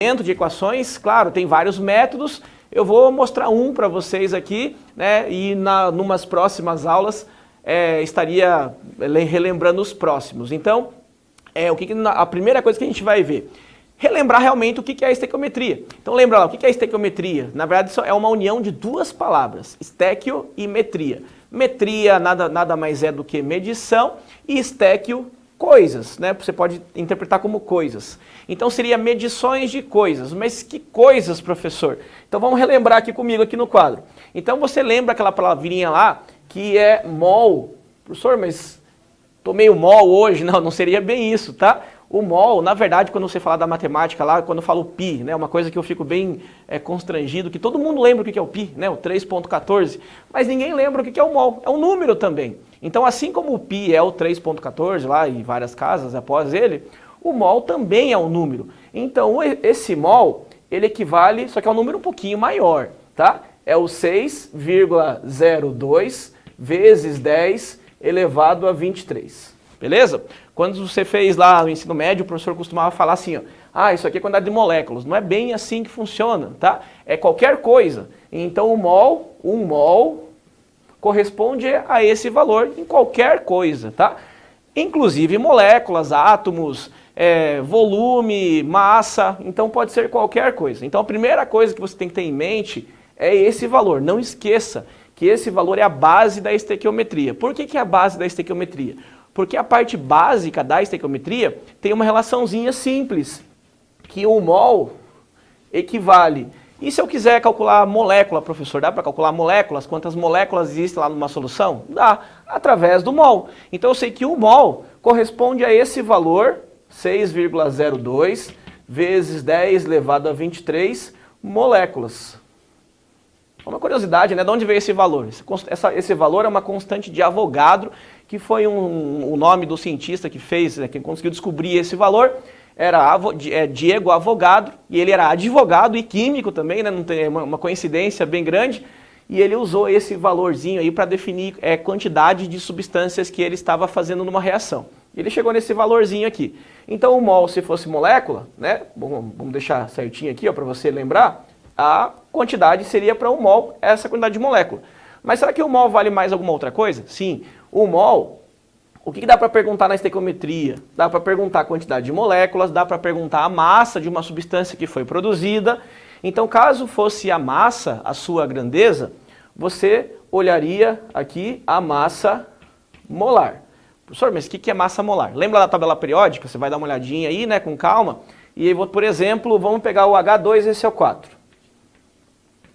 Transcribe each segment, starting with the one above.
De equações, claro, tem vários métodos, eu vou mostrar um para vocês aqui, né, e numas próximas aulas estaria relembrando os próximos. Então, a primeira coisa que a gente vai ver, relembrar realmente o que é a estequiometria. Então lembra lá, o que é a estequiometria? Na verdade, isso é uma união de duas palavras, estequio e metria. Metria nada mais é do que medição e estequio, coisas, né? Você pode interpretar como coisas. Então seria medições de coisas. Mas que coisas, professor? Então vamos relembrar aqui comigo, aqui no quadro. Então você lembra aquela palavrinha lá, que é mol. Professor, mas tô meio mol hoje. Não seria bem isso, tá? O mol, na verdade, quando você fala da matemática lá, quando eu falo pi, né, uma coisa que eu fico bem constrangido, que todo mundo lembra o que é o pi, né, o 3.14, mas ninguém lembra o que é o mol, é um número também. Então, assim como o pi é o 3.14 lá e várias casas após ele, o mol também é um número. Então, esse mol, ele equivale, só que é um número um pouquinho maior, tá? É o 6,02 vezes 10 elevado a 23. Beleza? Quando você fez lá no ensino médio, o professor costumava falar assim, ó, isso aqui é quantidade de moléculas. Não é bem assim que funciona, tá? É qualquer coisa. Então um mol corresponde a esse valor em qualquer coisa, tá? Inclusive moléculas, átomos, volume, massa, então pode ser qualquer coisa. Então a primeira coisa que você tem que ter em mente é esse valor. Não esqueça que esse valor é a base da estequiometria. Por que é a base da estequiometria? Porque a parte básica da estequiometria tem uma relaçãozinha simples, que o mol equivale. E se eu quiser calcular molécula, professor, dá para calcular moléculas? Quantas moléculas existem lá numa solução? Dá, através do mol. Então eu sei que o mol corresponde a esse valor, 6,02 vezes 10 elevado a 23 moléculas. Uma curiosidade, né? De onde veio esse valor? Esse valor é uma constante de Avogadro, que foi o nome do cientista que fez, que conseguiu descobrir esse valor, era Diego Avogadro, e ele era advogado e químico também, né? Não tem uma coincidência bem grande, e ele usou esse valorzinho aí para definir quantidade de substâncias que ele estava fazendo numa reação. Ele chegou nesse valorzinho aqui. Então o mol, se fosse molécula, né? Vamos deixar certinho aqui para você lembrar, a quantidade seria para um mol essa quantidade de molécula. Mas será que o mol vale mais alguma outra coisa? Sim, o mol, o que dá para perguntar na estequiometria? Dá para perguntar a quantidade de moléculas, dá para perguntar a massa de uma substância que foi produzida. Então, caso fosse a massa, a sua grandeza, você olharia aqui a massa molar. Professor, mas o que é massa molar? Lembra da tabela periódica? Você vai dar uma olhadinha aí, né, com calma. E aí, por exemplo, vamos pegar o H2SO4,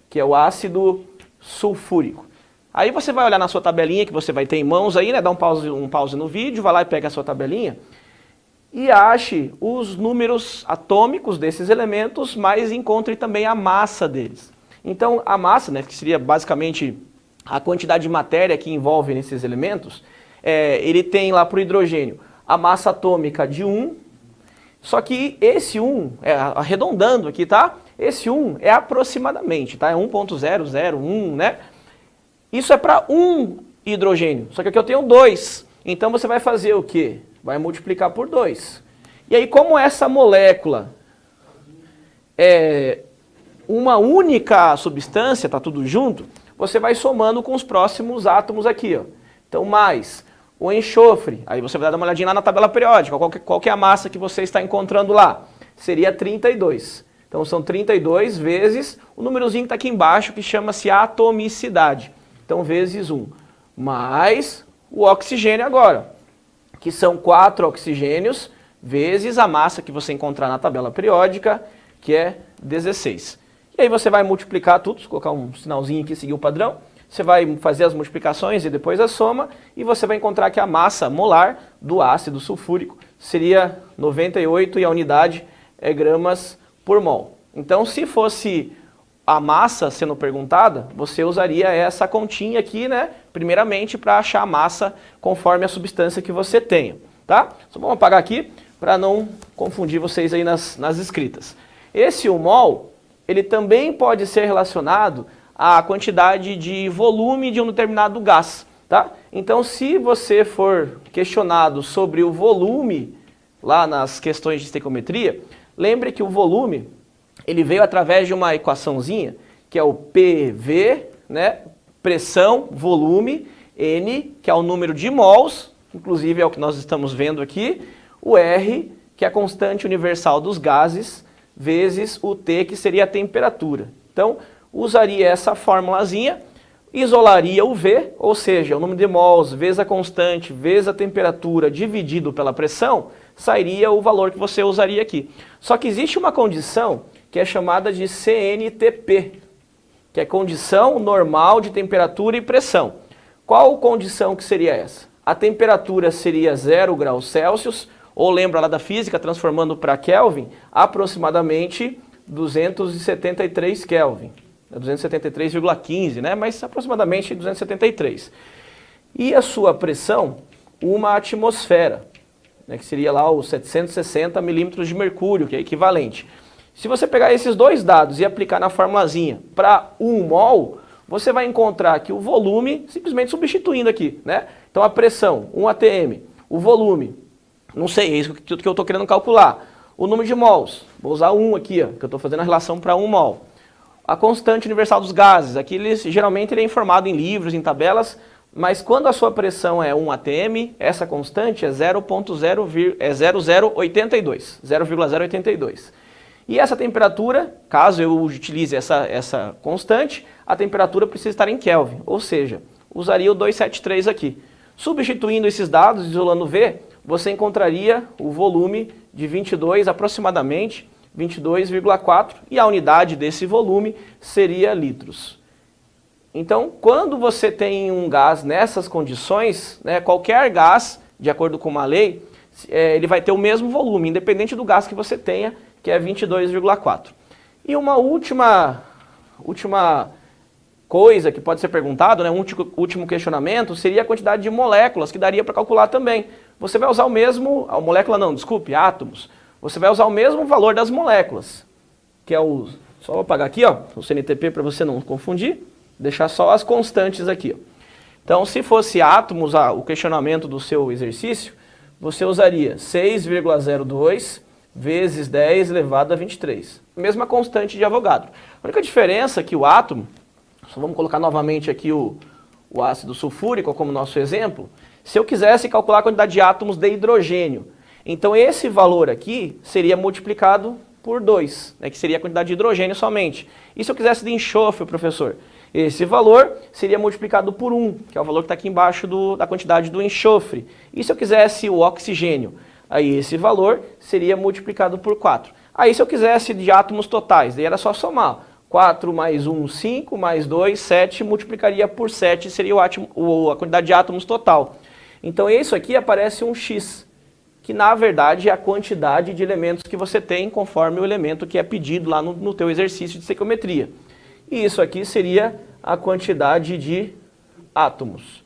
que é o ácido sulfúrico. Aí você vai olhar na sua tabelinha que você vai ter em mãos aí, né? Dá um pause no vídeo, vai lá e pega a sua tabelinha e ache os números atômicos desses elementos, mas encontre também a massa deles. Então a massa, né, que seria basicamente a quantidade de matéria que envolve nesses elementos, ele tem lá para o hidrogênio a massa atômica de 1, só que esse 1, arredondando aqui, tá? Esse 1 é aproximadamente, tá? É 1.001, né? Isso é para um hidrogênio, só que aqui eu tenho 2. Então você vai fazer o quê? Vai multiplicar por 2. E aí, como essa molécula é uma única substância, tá tudo junto, você vai somando com os próximos átomos aqui, ó. Então, mais o enxofre, aí você vai dar uma olhadinha lá na tabela periódica, qual que é a massa que você está encontrando lá? Seria 32. Então são 32 vezes o númerozinho que está aqui embaixo, que chama-se atomicidade. Então vezes 1. Mais o oxigênio agora, que são 4 oxigênios, vezes a massa que você encontrar na tabela periódica, que é 16. E aí você vai multiplicar tudo, colocar um sinalzinho aqui, seguir o padrão. Você vai fazer as multiplicações e depois a soma, e você vai encontrar que a massa molar do ácido sulfúrico seria 98 e a unidade é gramas por mol. Então, se fosse a massa sendo perguntada, você usaria essa continha aqui, né? Primeiramente, para achar a massa conforme a substância que você tenha, tá? Só vamos apagar aqui para não confundir vocês aí nas escritas. Esse 1 mol, ele também pode ser relacionado à quantidade de volume de um determinado gás, tá? Então, se você for questionado sobre o volume lá nas questões de estequiometria, lembre que o volume ele veio através de uma equaçãozinha, que é o PV, né? Pressão, volume, N, que é o número de mols, inclusive é o que nós estamos vendo aqui, o R, que é a constante universal dos gases, vezes o T, que seria a temperatura. Então, usaria essa formulazinha, isolaria o V, ou seja, o número de mols vezes a constante, vezes a temperatura, dividido pela pressão, sairia o valor que você usaria aqui. Só que existe uma condição que é chamada de CNTP, que é condição normal de temperatura e pressão. Qual condição que seria essa? A temperatura seria 0 graus Celsius, ou lembra lá da física, transformando para Kelvin, aproximadamente 273 Kelvin. 273,15, né? Mas aproximadamente 273. E a sua pressão, uma atmosfera, né? Que seria lá os 760 milímetros de mercúrio, que é equivalente. Se você pegar esses dois dados e aplicar na formulazinha para 1 mol, você vai encontrar que o volume, simplesmente substituindo aqui, né? Então a pressão, 1 atm, o volume, não sei, é isso que eu estou querendo calcular. O número de mols, vou usar 1 aqui, ó, que eu estou fazendo a relação para 1 mol. A constante universal dos gases, aqui geralmente ele é informado em livros, em tabelas, mas quando a sua pressão é 1 atm, essa constante é 0,082. E essa temperatura, caso eu utilize essa constante, a temperatura precisa estar em Kelvin, ou seja, usaria o 273 aqui. Substituindo esses dados, isolando V, você encontraria o volume de 22, aproximadamente 22,4, e a unidade desse volume seria litros. Então, quando você tem um gás nessas condições, né, qualquer gás, de acordo com uma lei, ele vai ter o mesmo volume, independente do gás que você tenha, que é 22,4. E uma última coisa que pode ser perguntado, né, um último questionamento, seria a quantidade de moléculas que daria para calcular também. Você vai usar o mesmo, átomos. Você vai usar o mesmo valor das moléculas, que é o, só vou apagar aqui, ó, o CNTP para você não confundir, deixar só as constantes aqui, ó. Então, se fosse átomos, o questionamento do seu exercício, você usaria 6,02 vezes 10 elevado a 23. Mesma constante de Avogadro. A única diferença é que o átomo, só vamos colocar novamente aqui o ácido sulfúrico como nosso exemplo, se eu quisesse calcular a quantidade de átomos de hidrogênio, então esse valor aqui seria multiplicado por 2, né, que seria a quantidade de hidrogênio somente. E se eu quisesse de enxofre, professor? Esse valor seria multiplicado por 1, que é o valor que está aqui embaixo da quantidade do enxofre. E se eu quisesse o oxigênio? Aí esse valor seria multiplicado por 4. Aí se eu quisesse de átomos totais, daí era só somar. 4 mais 1, 5, mais 2, 7, multiplicaria por 7, seria a quantidade de átomos total. Então isso aqui aparece um X, que na verdade é a quantidade de elementos que você tem conforme o elemento que é pedido lá no teu exercício de estequiometria. E isso aqui seria a quantidade de átomos.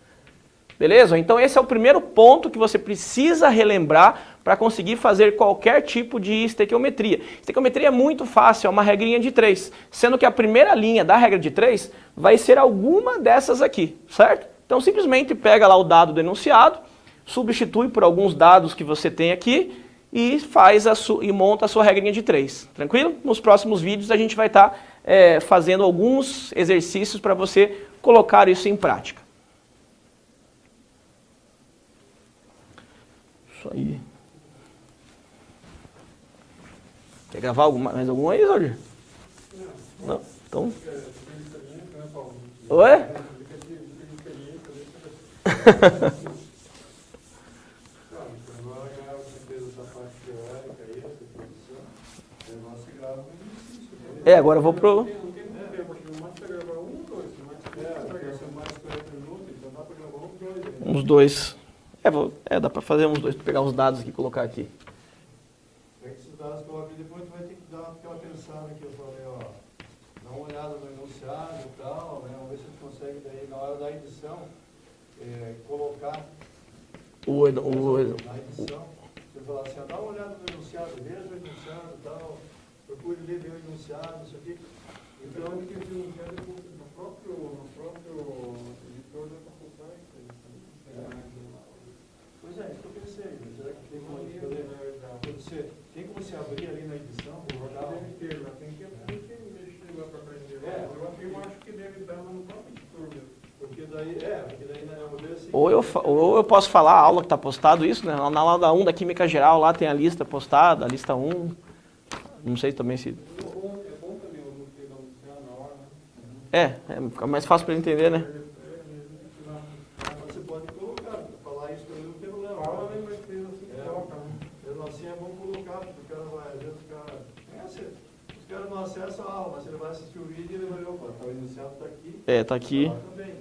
Beleza? Então esse é o primeiro ponto que você precisa relembrar para conseguir fazer qualquer tipo de estequiometria. Estequiometria é muito fácil, é uma regrinha de 3, sendo que a primeira linha da regra de 3 vai ser alguma dessas aqui, certo? Então simplesmente pega lá o dado do enunciado, substitui por alguns dados que você tem aqui e e monta a sua regrinha de 3, tranquilo? Nos próximos vídeos a gente vai estar fazendo alguns exercícios para você colocar isso em prática. Isso aí. Quer gravar mais algum aí, Jorge? Não? Então... Oi? Agora eu vou pro... Uns dois. Dá pra fazer uns dois, pegar os dados aqui e colocar aqui. Esses dados que eu coloquei depois, tu vai ter que dar aquela pensada que eu falei, ó. Dá uma olhada no enunciado e tal, né? Vamos ver se tu consegue daí, na hora da edição, colocar na edição. Você falar assim, dá uma olhada no enunciado, veja o enunciado e tal, procure ler bem o enunciado, isso aqui. Então, no próprio editor da faculdade. Pois é, isso que eu pensei. Será que tem como abrir ali na edição? O jornal? Tem que ou eu posso falar a aula que está postado isso, né? Na aula 1 da Química Geral, lá tem a lista postada, a lista 1. Não sei também se... É bom também o pegar na hora, né? Fica mais fácil para ele entender, né? Você pode colocar, falar isso também não tem problema. Assim é bom colocar, porque o cara vai, às vezes os caras não acessam a aula, mas ele vai assistir o vídeo e ele vai ver, opa, tá, o enunciado está aqui. Tá aqui. Lá também, né?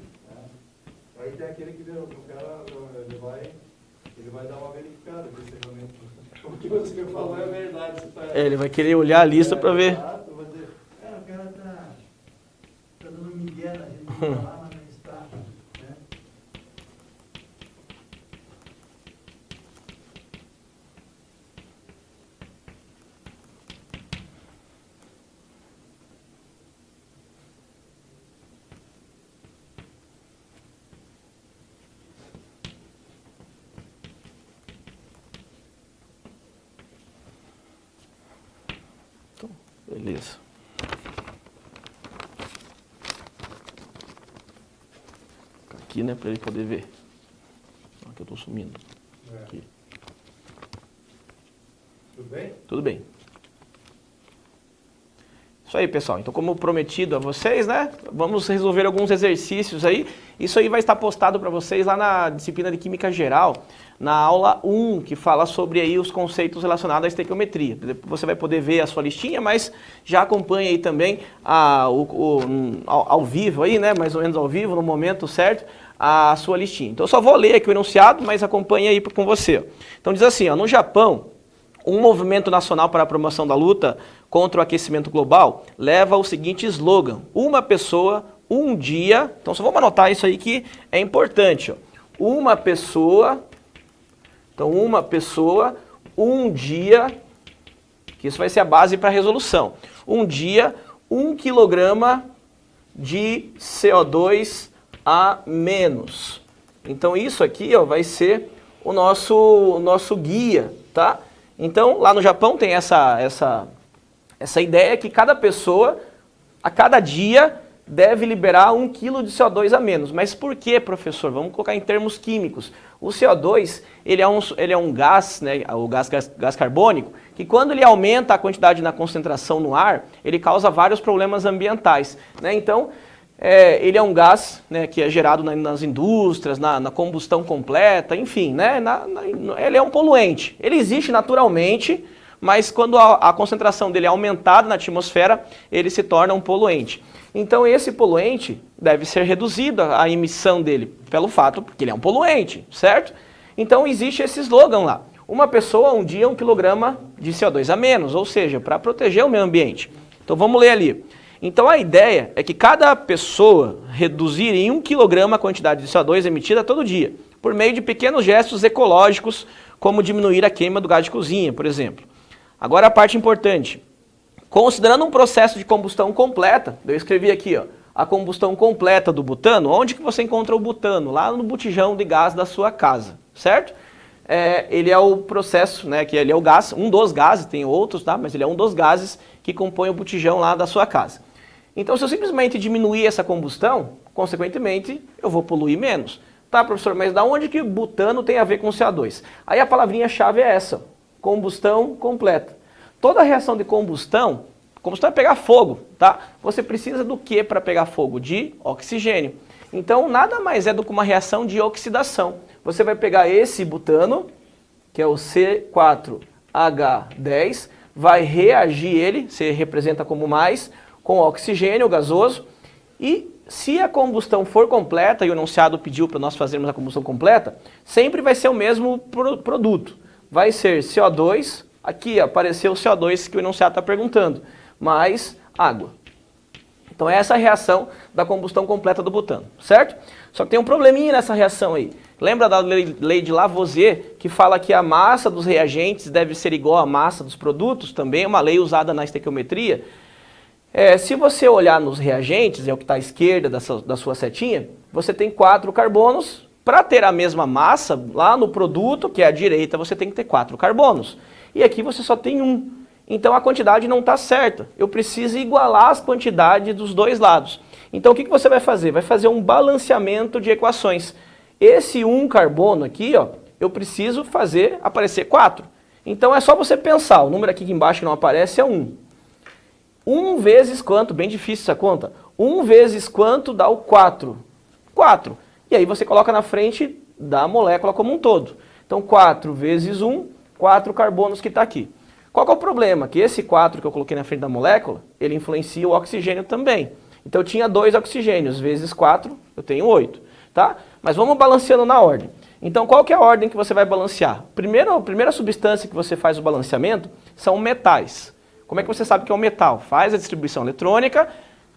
Aí tem aquele que o cara, ele vai dar uma verificada, ver se realmente o que você falou é verdade. Você tá, ele vai querer olhar a lista para ver. Exato, vai dizer, o cara tá dando migué na gente, tá lá, mas não está, né? Beleza. Aqui, né, para ele poder ver. Aqui eu estou sumindo. Aqui. Tudo bem? Tudo bem. Isso aí, pessoal. Então, como prometido a vocês, né, vamos resolver alguns exercícios aí. Isso aí vai estar postado para vocês lá na disciplina de Química Geral, na aula 1, que fala sobre aí os conceitos relacionados à estequiometria. Você vai poder ver a sua listinha, mas já acompanha aí também ao vivo aí, né, mais ou menos ao vivo, no momento certo, a sua listinha. Então eu só vou ler aqui o enunciado, mas acompanha aí com você. Então diz assim, no Japão, um movimento nacional para a promoção da luta contra o aquecimento global leva o seguinte slogan: uma pessoa, um dia. Então só vamos anotar isso aí que é importante. Uma pessoa, um dia, que isso vai ser a base para a resolução. Um dia, 1 quilograma de CO2 a menos. Então isso aqui vai ser o nosso guia, tá? Então lá no Japão tem essa ideia que cada pessoa, a cada dia, deve liberar 1 kg de CO2 a menos. Mas por que, professor? Vamos colocar em termos químicos. O CO2, ele é um gás, né, o gás carbônico, que quando ele aumenta a quantidade na concentração no ar, ele causa vários problemas ambientais, né? Então, ele é um gás, né, que é gerado nas indústrias, na combustão completa, enfim, né, ele é um poluente. Ele existe naturalmente, mas quando a concentração dele é aumentada na atmosfera, ele se torna um poluente. Então esse poluente deve ser reduzido, a emissão dele, pelo fato que ele é um poluente, certo? Então existe esse slogan lá: uma pessoa, um dia, 1 quilograma de CO2 a menos, ou seja, para proteger o meio ambiente. Então vamos ler ali. Então a ideia é que cada pessoa reduzir em 1 quilograma a quantidade de CO2 emitida todo dia, por meio de pequenos gestos ecológicos, como diminuir a queima do gás de cozinha, por exemplo. Agora a parte importante. Considerando um processo de combustão completa, eu escrevi aqui, a combustão completa do butano. Onde que você encontra o butano? Lá no botijão de gás da sua casa, certo? Ele é o processo, né, que ele é o gás, um dos gases, tem outros, tá? Mas ele é um dos gases que compõe o botijão lá da sua casa. Então, se eu simplesmente diminuir essa combustão, consequentemente, eu vou poluir menos. Tá, professor, mas da onde que butano tem a ver com CO2? Aí a palavrinha-chave é essa: combustão completa. Toda reação de combustão é pegar fogo, tá? Você precisa do que para pegar fogo? De oxigênio. Então, nada mais é do que uma reação de oxidação. Você vai pegar esse butano, que é o C4H10, vai reagir ele, você representa como mais, com oxigênio gasoso, e se a combustão for completa, e o enunciado pediu para nós fazermos a combustão completa, sempre vai ser o mesmo produto. Vai ser CO2, aqui apareceu o CO2 que o enunciado está perguntando, mais água. Então essa é a reação da combustão completa do butano, certo? Só que tem um probleminha nessa reação aí. Lembra da lei de Lavoisier, que fala que a massa dos reagentes deve ser igual à massa dos produtos? Também é uma lei usada na estequiometria. Se você olhar nos reagentes, é o que está à esquerda da sua setinha, você tem 4 carbonos. Para ter a mesma massa, lá no produto, que é à direita, você tem que ter 4 carbonos. E aqui você só tem 1. Então a quantidade não está certa. Eu preciso igualar as quantidades dos dois lados. Então o que você vai fazer? Vai fazer um balanceamento de equações. Esse 1 carbono aqui, ó, eu preciso fazer aparecer 4. Então é só você pensar, o número aqui embaixo que não aparece é 1. 1 vezes quanto? Bem difícil essa conta. 1 vezes quanto dá o 4? 4. E aí você coloca na frente da molécula como um todo. Então 4 vezes 1, 4 carbonos que está aqui. Qual que é o problema? Que esse 4 que eu coloquei na frente da molécula, ele influencia o oxigênio também. Então eu tinha 2 oxigênios, vezes 4, eu tenho 8. Tá? Mas vamos balanceando na ordem. Então qual que é a ordem que você vai balancear? A primeira substância que você faz o balanceamento são metais. Como é que você sabe que é um metal? Faz a distribuição eletrônica,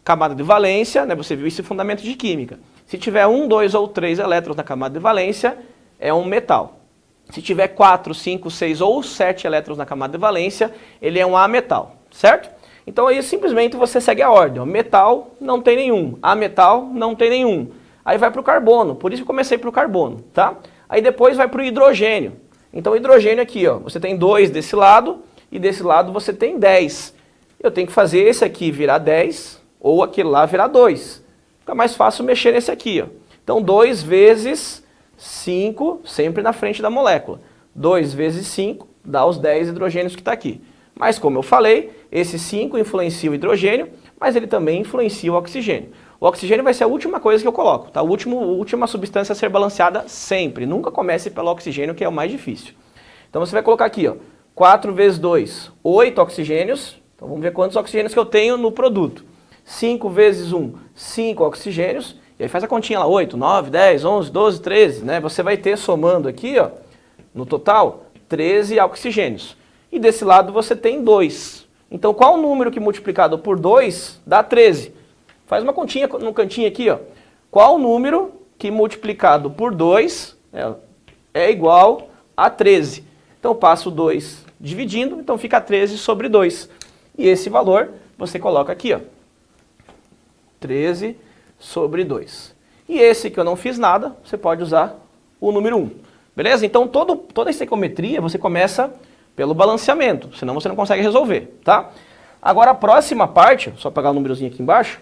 camada de valência, né? Você viu esse fundamento de química. Se tiver 1, 2 ou 3 elétrons na camada de valência, é um metal. Se tiver 4, 5, 6 ou 7 elétrons na camada de valência, ele é um ametal, certo? Então aí simplesmente você segue a ordem. Ó. Metal não tem nenhum, ametal não tem nenhum. Aí vai para o carbono, por isso que eu comecei para o carbono, tá? Aí depois vai para o hidrogênio. Então o hidrogênio aqui, ó, você tem 2 desse lado e desse lado você tem 10. Eu tenho que fazer esse aqui virar 10 ou aquele lá virar 2. Fica mais fácil mexer nesse aqui, ó. Então 2 vezes 5, sempre na frente da molécula. 2 vezes 5 dá os 10 hidrogênios que está aqui. Mas como eu falei, esse 5 influencia o hidrogênio, mas ele também influencia o oxigênio. O oxigênio vai ser a última coisa que eu coloco, tá? A última substância a ser balanceada sempre. Nunca comece pelo oxigênio, que é o mais difícil. Então você vai colocar aqui, ó, 4 vezes 2, 8 oxigênios. Então vamos ver quantos oxigênios que eu tenho no produto. 5 vezes 1, 5 oxigênios. E aí faz a continha lá, 8, 9, 10, 11, 12, 13, né? Você vai ter somando aqui, ó, no total, 13 oxigênios. E desse lado você tem 2. Então qual o número que multiplicado por 2 dá 13? Faz uma continha no cantinho aqui, ó. Qual o número que multiplicado por 2 é igual a 13? Então eu passo 2 dividindo, então fica 13 sobre 2. E esse valor você coloca aqui, ó. 13 sobre 2. E esse que eu não fiz nada, você pode usar o número 1. Beleza? Então toda a estequiometria você começa pelo balanceamento, senão você não consegue resolver, tá? Agora a próxima parte, só pegar o númerozinho aqui embaixo,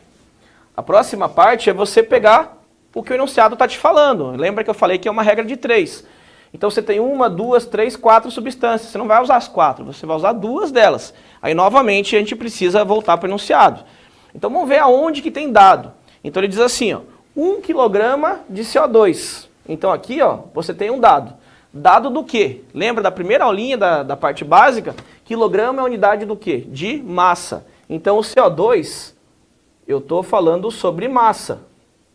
a próxima parte é você pegar o que o enunciado está te falando. Lembra que eu falei que é uma regra de 3. Então você tem 1, 2, 3, 4 substâncias. Você não vai usar as 4, você vai usar 2 delas. Aí novamente a gente precisa voltar para o enunciado. Então vamos ver aonde que tem dado. Então ele diz assim, ó, 1 kg de CO2. Então aqui, ó, você tem um dado. Dado do quê? Lembra da primeira aulinha da parte básica? Quilograma é a unidade do quê? De massa. Então o CO2, eu estou falando sobre massa.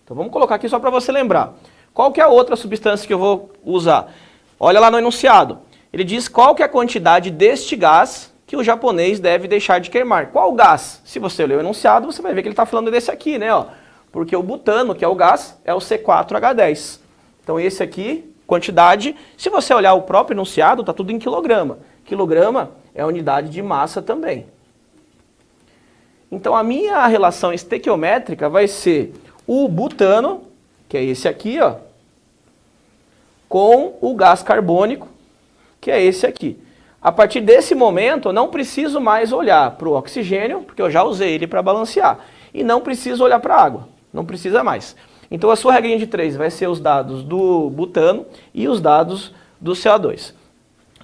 Então vamos colocar aqui só para você lembrar. Qual que é a outra substância que eu vou usar? Olha lá no enunciado. Ele diz qual que é a quantidade deste gás que o japonês deve deixar de queimar. Qual gás? Se você ler o enunciado, você vai ver que ele está falando desse aqui, né? Ó, porque o butano, que é o gás, é o C4H10. Então esse aqui, quantidade, se você olhar o próprio enunciado, está tudo em quilograma. Quilograma é a unidade de massa também. Então a minha relação estequiométrica vai ser o butano, que é esse aqui, ó, com o gás carbônico, que é esse aqui. A partir desse momento, eu não preciso mais olhar para o oxigênio, porque eu já usei ele para balancear. E não preciso olhar para a água, não precisa mais. Então a sua regrinha de 3 vai ser os dados do butano e os dados do CO2.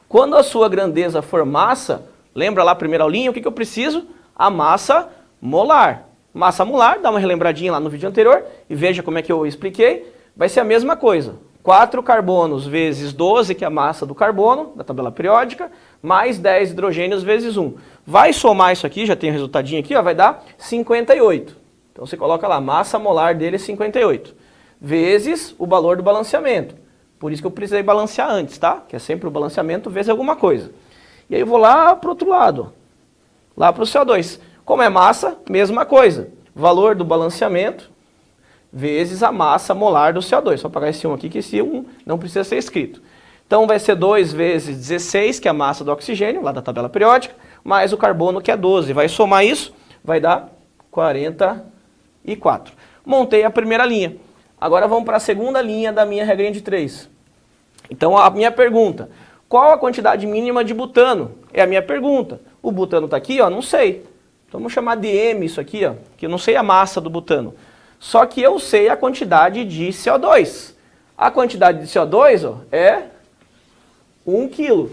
Quando a sua grandeza for massa, lembra lá a primeira aulinha, o que eu preciso? A massa molar. Massa molar, dá uma relembradinha lá no vídeo anterior e veja como é que eu expliquei. Vai ser a mesma coisa. 4 carbonos vezes 12, que é a massa do carbono, da tabela periódica, mais 10 hidrogênios vezes 1. Vai somar isso aqui, já tem o resultadinho aqui, ó, vai dar 58. Então você coloca lá, massa molar dele é 58. Vezes o valor do balanceamento. Por isso que eu precisei balancear antes, tá? Que é sempre o balanceamento vezes alguma coisa. E aí eu vou lá para o outro lado, lá para o CO2. Como é massa, mesma coisa. Valor do balanceamento vezes a massa molar do CO2. Só apagar esse 1 aqui, que esse 1 não precisa ser escrito. Então vai ser 2 vezes 16, que é a massa do oxigênio, lá da tabela periódica, mais o carbono, que é 12. Vai somar isso, vai dar 44. Montei a primeira linha. Agora vamos para a segunda linha da minha regrinha de 3. Então a minha pergunta, qual a quantidade mínima de butano? É a minha pergunta. O butano está aqui, ó, não sei. Então vamos chamar de M isso aqui, ó, que eu não sei a massa do butano. Só que eu sei a quantidade de CO2. A quantidade de CO2 ó, é 1 kg.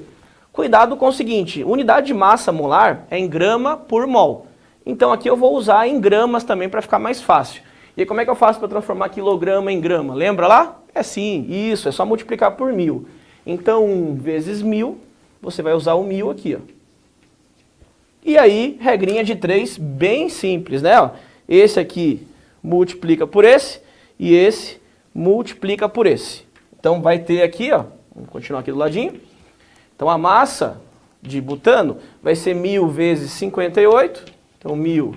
Cuidado com o seguinte, unidade de massa molar é em grama por mol. Então aqui eu vou usar em gramas também para ficar mais fácil. E aí, como é que eu faço para transformar quilograma em grama? Lembra lá? É sim, isso, é só multiplicar por 1000. Então 1 vezes 1000, você vai usar o 1000 aqui, ó. E aí, regrinha de 3, bem simples, né? Ó, esse aqui multiplica por esse e esse multiplica por esse. Então vai ter aqui, ó, vamos continuar aqui do ladinho. Então a massa de butano vai ser 1000 vezes 58, então 1000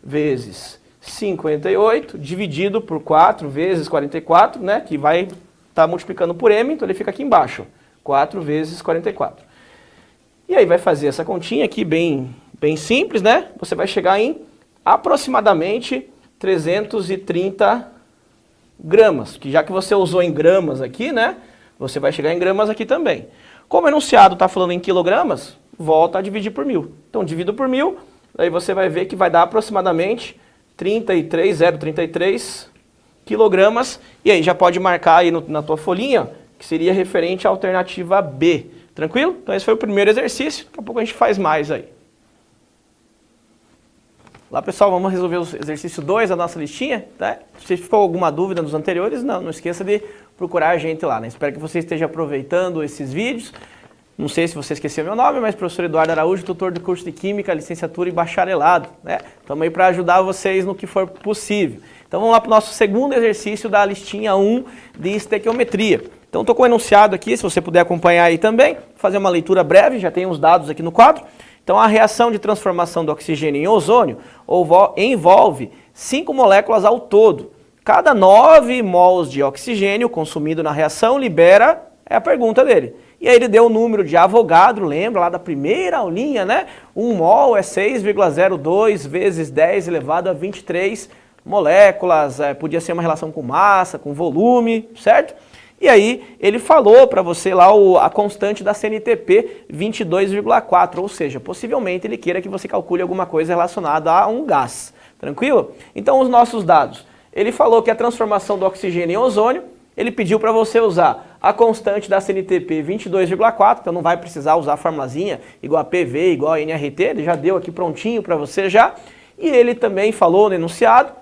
vezes 58 dividido por 4 vezes 44, né, que vai estar multiplicando por m, então ele fica aqui embaixo, 4 vezes 44. E aí vai fazer essa continha aqui bem simples, né? Você vai chegar em aproximadamente 330 gramas, que já que você usou em gramas aqui, né, você vai chegar em gramas aqui também. Como o enunciado está falando em quilogramas, volta a dividir por 1000. Então divido por 1000, aí você vai ver que vai dar aproximadamente 0,33 quilogramas, e aí já pode marcar aí na tua folhinha, que seria referente à alternativa B. Tranquilo? Então esse foi o primeiro exercício, daqui a pouco a gente faz mais aí. Lá pessoal, vamos resolver o exercício 2 da nossa listinha, tá? Se ficou alguma dúvida nos anteriores, não esqueça de procurar a gente lá, né? Espero que você esteja aproveitando esses vídeos. Não sei se você esqueceu meu nome, mas professor Eduardo Araújo, tutor do curso de Química, licenciatura e bacharelado, né? Estamos aí para ajudar vocês no que for possível. Então vamos lá para o nosso segundo exercício da listinha 1 de estequiometria. Então estou com o enunciado aqui, se você puder acompanhar aí também, vou fazer uma leitura breve, já tem os dados aqui no quadro. Então a reação de transformação do oxigênio em ozônio envolve 5 moléculas ao todo. Cada 9 mols de oxigênio consumido na reação libera, é a pergunta dele. E aí ele deu o número de Avogadro, lembra lá da primeira aulinha, né? 1 mol é 6,02 vezes 10 elevado a 23 moléculas, podia ser uma relação com massa, com volume, certo? E aí ele falou para você lá a constante da CNTP 22,4, ou seja, possivelmente ele queira que você calcule alguma coisa relacionada a um gás, tranquilo? Então os nossos dados, ele falou que a transformação do oxigênio em ozônio, ele pediu para você usar a constante da CNTP 22,4, então não vai precisar usar a formulazinha igual a PV, igual a NRT, ele já deu aqui prontinho para você já. E ele também falou no enunciado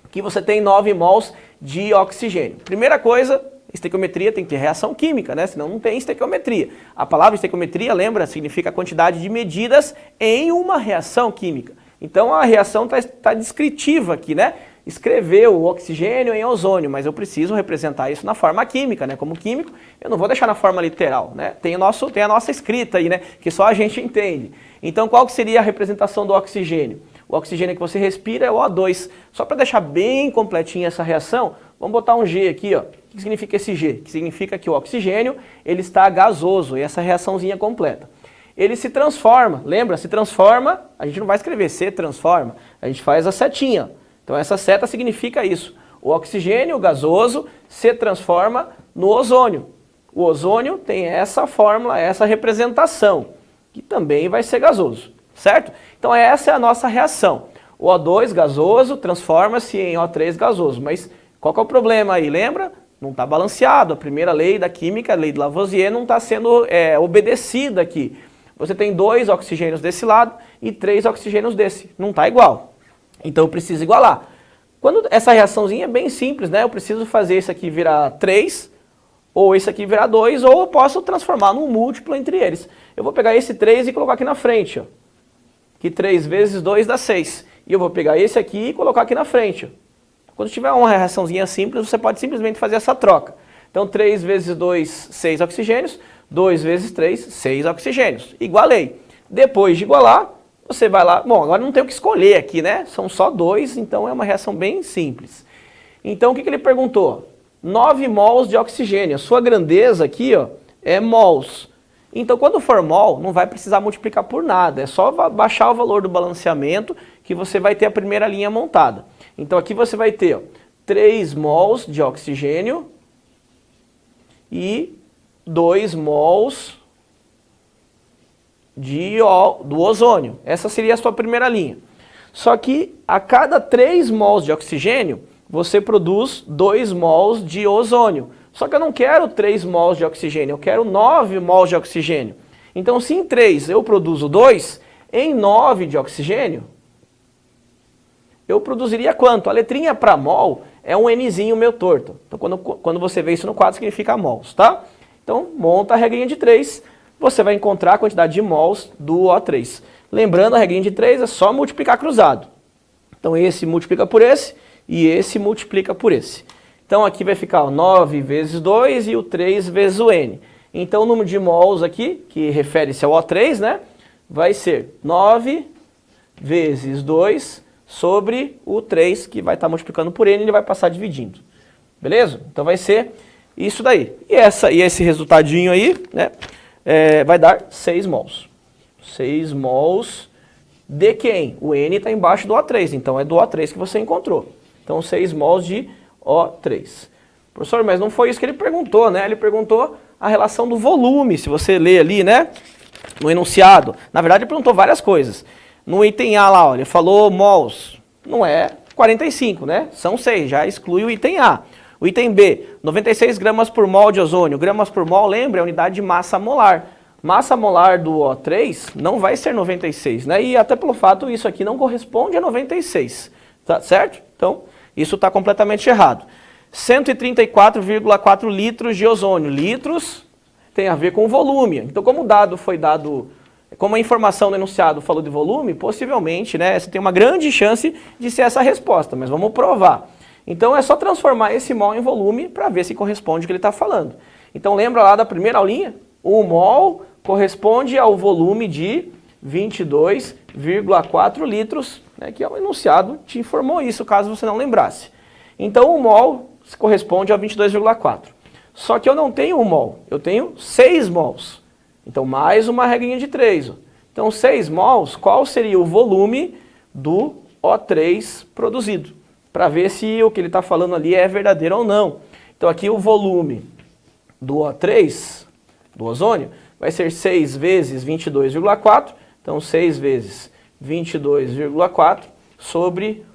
que você tem 9 mols de oxigênio. Primeira coisa, estequiometria tem que ter reação química, né? Senão não tem estequiometria. A palavra estequiometria, lembra, significa a quantidade de medidas em uma reação química. Então a reação está descritiva aqui, né? Escreveu o oxigênio em ozônio, mas eu preciso representar isso na forma química, né? Como químico, eu não vou deixar na forma literal, né? Tem a nossa escrita aí, né? Que só a gente entende. Então qual que seria a representação do oxigênio? O oxigênio que você respira é o O2. Só para deixar bem completinha essa reação, vamos botar um G aqui, ó. O que significa esse G? Que significa que o oxigênio ele está gasoso, e essa reaçãozinha completa. Ele se transforma, lembra? Se transforma, a gente não vai escrever se transforma, a gente faz a setinha. Então essa seta significa isso. O oxigênio gasoso se transforma no ozônio. O ozônio tem essa fórmula, essa representação, que também vai ser gasoso, certo? Então essa é a nossa reação. O O2 gasoso transforma-se em O3 gasoso, mas qual que é o problema aí? Lembra? Não está balanceado. A primeira lei da química, a lei de Lavoisier, não está sendo obedecida aqui. Você tem 2 oxigênios desse lado e 3 oxigênios desse. Não está igual. Então eu preciso igualar. Quando essa reaçãozinha é bem simples, né? Eu preciso fazer isso aqui virar 3, ou esse aqui virar 2, ou eu posso transformar num múltiplo entre eles. Eu vou pegar esse 3 e colocar aqui na frente, ó. Que 3 vezes 2 dá 6. E eu vou pegar esse aqui e colocar aqui na frente, ó. Quando tiver uma reaçãozinha simples, você pode simplesmente fazer essa troca. Então 3 vezes 2, 6 oxigênios, 2 vezes 3, 6 oxigênios. Igualei. Depois de igualar, você vai lá, bom, agora não tem o que escolher aqui, né? São só 2, então é uma reação bem simples. Então o que ele perguntou? 9 mols de oxigênio. A sua grandeza aqui, ó, é mols. Então quando for mol, não vai precisar multiplicar por nada. É só baixar o valor do balanceamento que você vai ter a primeira linha montada. Então aqui você vai ter, ó, 3 mols de oxigênio e 2 mols do ozônio. Essa seria a sua primeira linha. Só que a cada 3 mols de oxigênio, você produz 2 mols de ozônio. Só que eu não quero 3 mols de oxigênio, eu quero 9 mols de oxigênio. Então, se em 3 eu produzo 2, em 9 de oxigênio, eu produziria quanto? A letrinha para mol é um Nzinho meio torto. Então, quando você vê isso no quadro, significa mols, tá? Então, monta a regrinha de 3, você vai encontrar a quantidade de mols do O3. Lembrando, a regrinha de 3 é só multiplicar cruzado. Então, esse multiplica por esse e esse multiplica por esse. Então, aqui vai ficar o 9 vezes 2 e o 3 vezes o N. Então, o número de mols aqui, que refere-se ao O3, né, vai ser 9 vezes 2 sobre o 3, que vai estar multiplicando por N, ele vai passar dividindo. Beleza? Então vai ser isso daí. E esse resultadinho aí, né, vai dar 6 mols. 6 mols de quem? O N está embaixo do O3, então é do O3 que você encontrou. Então 6 mols de O3. Professor, mas não foi isso que ele perguntou, né? Ele perguntou a relação do volume, se você ler ali, né, no enunciado. Na verdade, ele perguntou várias coisas. No item A lá, ó, ele falou mols, não é 45, né? São 6, já exclui o item A. O item B, 96 gramas por mol de ozônio. Gramas por mol, lembra, é a unidade de massa molar. Massa molar do O3 não vai ser 96, né? E até pelo fato, isso aqui não corresponde a 96, tá certo? Então, isso está completamente errado. 134,4 litros de ozônio. Litros tem a ver com o volume. Então, como o dado foi dado... Como a informação no enunciado falou de volume, possivelmente, né, você tem uma grande chance de ser essa resposta, mas vamos provar. Então é só transformar esse mol em volume para ver se corresponde ao que ele está falando. Então lembra lá da primeira aulinha? O mol corresponde ao volume de 22,4 litros, né, que é o enunciado te informou isso, caso você não lembrasse. Então o mol corresponde a 22,4. Só que eu não tenho 1 mol, eu tenho 6 mols. Então, mais uma regrinha de 3. Então, 6 mols, qual seria o volume do O3 produzido? Para ver se o que ele está falando ali é verdadeiro ou não. Então, aqui o volume do O3, do ozônio, vai ser 6 vezes 22,4. Então, 6 vezes 22,4 sobre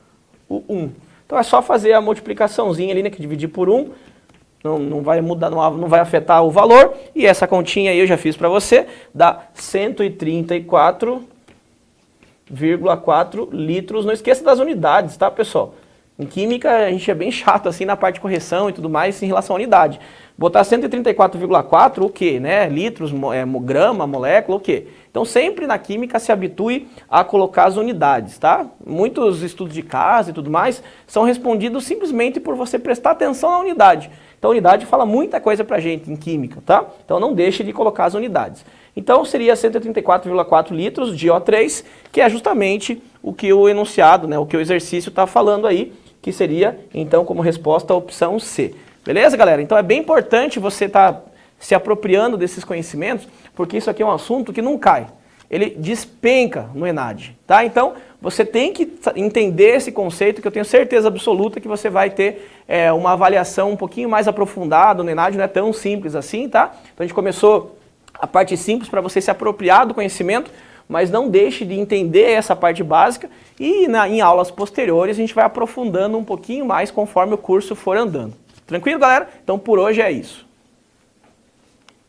o 1. Então, é só fazer a multiplicaçãozinha ali, né, que dividir por 1. Não vai mudar, não vai afetar o valor. E essa continha aí eu já fiz para você, dá 134,4 litros. Não esqueça das unidades, tá, pessoal? Em química a gente é bem chato assim na parte de correção e tudo mais em relação à unidade. Botar 134,4 o quê, né? Litros, grama, molécula, o quê? Então sempre na química se habitue a colocar as unidades, tá? Muitos estudos de caso e tudo mais são respondidos simplesmente por você prestar atenção na unidade. Então a unidade fala muita coisa pra gente em química, tá? Então não deixe de colocar as unidades. Então seria 134,4 litros de O3, que é justamente o que o enunciado, né, o que o exercício está falando aí, que seria, então, como resposta a opção C. Beleza, galera? Então é bem importante você estar se apropriando desses conhecimentos, porque isso aqui é um assunto que não cai. Ele despenca no ENAD, tá? Então, você tem que entender esse conceito, que eu tenho certeza absoluta que você vai ter uma avaliação um pouquinho mais aprofundada no ENAD, não é tão simples assim, tá? Então, a gente começou a parte simples para você se apropriar do conhecimento, mas não deixe de entender essa parte básica e em aulas posteriores a gente vai aprofundando um pouquinho mais conforme o curso for andando. Tranquilo, galera? Então, por hoje é isso.